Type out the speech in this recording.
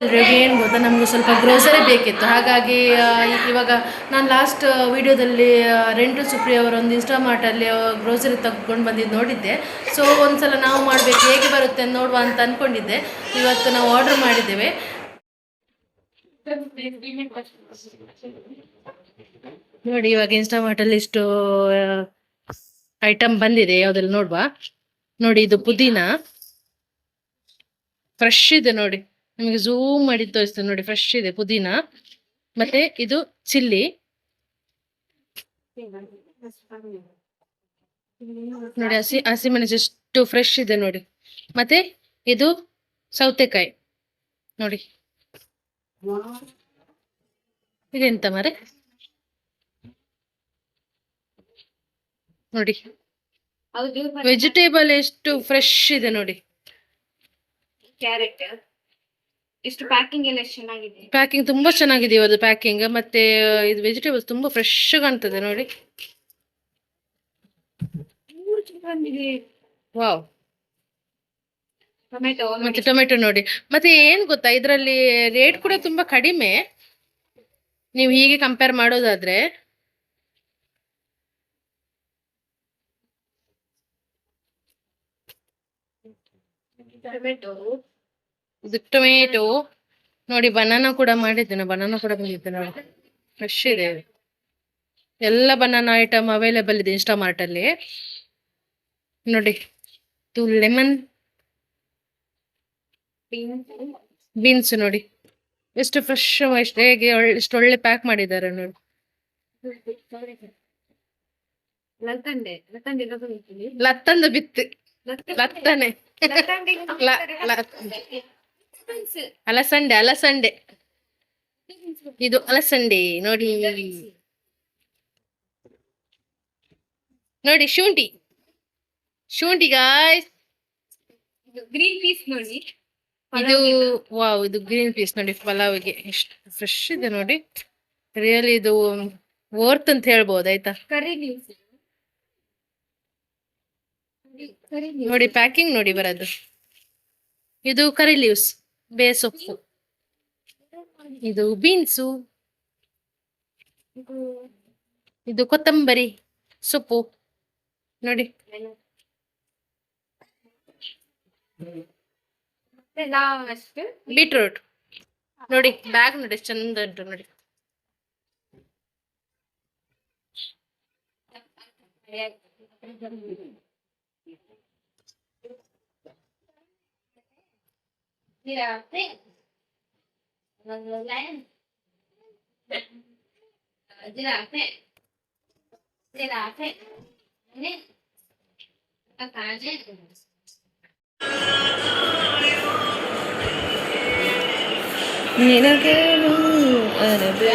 ಎಲ್ರಿಗೂ ಏನು ಗೊತ್ತಾ, ನಮಗೆ ಸ್ವಲ್ಪ ಗ್ರೋಸರಿ ಬೇಕಿತ್ತು. ಹಾಗಾಗಿ ಇವಾಗ ನಾನು ಲಾಸ್ಟ್ ವಿಡಿಯೋದಲ್ಲಿ ರೆಂಟು ಸುಪ್ರಿಯ ಅವರ ಒಂದು ಇನ್ಸ್ಟಾಮಾರ್ಟಲ್ಲಿ ಗ್ರೋಸರಿ ತೆಗೆದುಕೊಂಡು ಬಂದಿದ್ದು ನೋಡಿದ್ದೆ. ಸೊ ಒಂದ್ಸಲ ನಾವು ಮಾಡಬೇಕು, ಹೇಗೆ ಬರುತ್ತೆ ಅಂತ ನೋಡುವ ಅಂತ ಅಂದ್ಕೊಂಡಿದ್ದೆ. ಇವತ್ತು ನಾವು ಆರ್ಡರ್ ಮಾಡಿದ್ದೇವೆ. ನೋಡಿ, ಇವಾಗ ಇನ್ಸ್ಟಾಮಾರ್ಟಲ್ಲಿ ಇಷ್ಟು ಐಟಮ್ ಬಂದಿದೆ. ಯಾವುದೆಲ್ಲ ನೋಡುವ. ನೋಡಿ, ಇದು ಪುದೀನ ಫ್ರೆಶ್ ಇದೆ. ನೋಡಿ, ನಿಮಗೆ ಝೂಮ್ ಮಾಡಿ ತೋರಿಸ್ತೇನೆ. ನೋಡಿ, ಫ್ರೆಶ್ ಇದೆ ಪುದೀನ. ಮತ್ತೆ ಇದು ಚಿಲ್ಲಿ. ನೋಡಿ, ಹಸಿಮೆಣಸು ಎಷ್ಟು ಫ್ರೆಶ್ ಇದೆ ನೋಡಿ. ಮತ್ತೆ ಇದು ಸೌತೆಕಾಯಿ. ನೋಡಿ, ಇದೆಂತ ಮರೆ. ನೋಡಿ, ವೆಜಿಟೇಬಲ್ ಎಷ್ಟು ಫ್ರೆಶ್ ಇದೆ ನೋಡಿ. ಕ್ಯಾರೆಟ್ ಎಷ್ಟು ಪ್ಯಾಕಿಂಗ್ ಎಲ್ಲ ಎಷ್ಟು ಚೆನ್ನಾಗಿದೆ. ಪ್ಯಾಕಿಂಗ್ ತುಂಬಾ ಚೆನ್ನಾಗಿದೆ ಇವತ್ತು ಪ್ಯಾಕಿಂಗ್. ಮತ್ತೆ ಇದು ವೆಜಿಟೇಬಲ್ಸ್ ತುಂಬಾ ಫ್ರೆಶ್ ಕಾಣ್ತದೆ ನೋಡಿ. ವಾವ್. ಟೊಮೆಟೊ ಮತ್ತೆ ಟೊಮೆಟೊ ನೋಡಿ. ಮತ್ತೆ ಏನ್ ಗೊತ್ತಾ, ಇದರಲ್ಲಿ ರೇಟ್ ಕೂಡ ತುಂಬಾ ಕಡಿಮೆ. ನೀವು ಹೀಗೆ ಕಂಪೇರ್ ಮಾಡೋದಾದ್ರೆ ಇದು ಟೊಮೆಟೊ ನೋಡಿ. ಬನಾನಾ ಕೂಡ ಮಾಡಿದ್ದೇನೆ, ಬನಾನಾ ಕೂಡ ಬಂದಿದ್ದೆ ನೋಡಿ. ಫ್ರೆಶ್ ಇದೆ. ಎಲ್ಲ ಬನಾನಾ ಐಟಮ್ ಅವೈಲೇಬಲ್ ಇದೆ ಇನ್ಸ್ಟಾಮಾರ್ಟ್ ಅಲ್ಲಿ. ನೋಡಿ, ಇದು ಲೆಮನ್ ಬೀನ್ಸ್ ನೋಡಿ, ಎಷ್ಟು ಫ್ರೆಶ್, ಎಷ್ಟು ಹೇಗೆ ಎಷ್ಟು ಒಳ್ಳೆ ಪ್ಯಾಕ್ ಮಾಡಿದ್ದಾರೆ ನೋಡಿ. ಲತ್ತಂದ ಬಿತ್ತು, ಲತ್ತನೆ, ಅಲಸಂಡೆ, ಅಲಸಂಡೆ. ಇದು ಅಲಸಂಡೆ ನೋಡಿ. ನೋಡಿ, ಶುಂಠಿ, ಶುಂಠಿ ಗಾಯ್ಸ್. ಗ್ರೀನ್ ಪೀಸ್ ನೋಡಿ. ಇದು ವಾವ್, ಇದು ಗ್ರೀನ್ ಪೀಸ್ ನೋಡಿ. ಪಲಾವಿಗೆ ಎಷ್ಟು ಫ್ರೆಶ್ ಇದೆ ನೋಡಿ. ರಿಯಲಿ ಇದು ವರ್ತ್ ಅಂತ ಹೇಳ್ಬೋದು. ಆಯ್ತಾ, ಕರಿ ಲೀವ್ಸ್ ನೋಡಿ ಪ್ಯಾಕಿಂಗ್ ನೋಡಿ ಬರೋದು. ಇದು ಕರಿ ಲೀವ್ಸ್, ಬೇ ಸೊಪ್ಪು. ಇದು ಬೀನ್ಸು, ಇದು ಕೊತ್ತಂಬರಿ ಸೊಪ್ಪು ನೋಡಿ. ಬೀಟ್ರೂಟ್ ನೋಡಿ. ಬ್ಯಾಗ್ ನೋಡಿ ಚಂದ ಉಂಟು ನೋಡಿ. ನಿನಗೇನು ಅರಬೆ.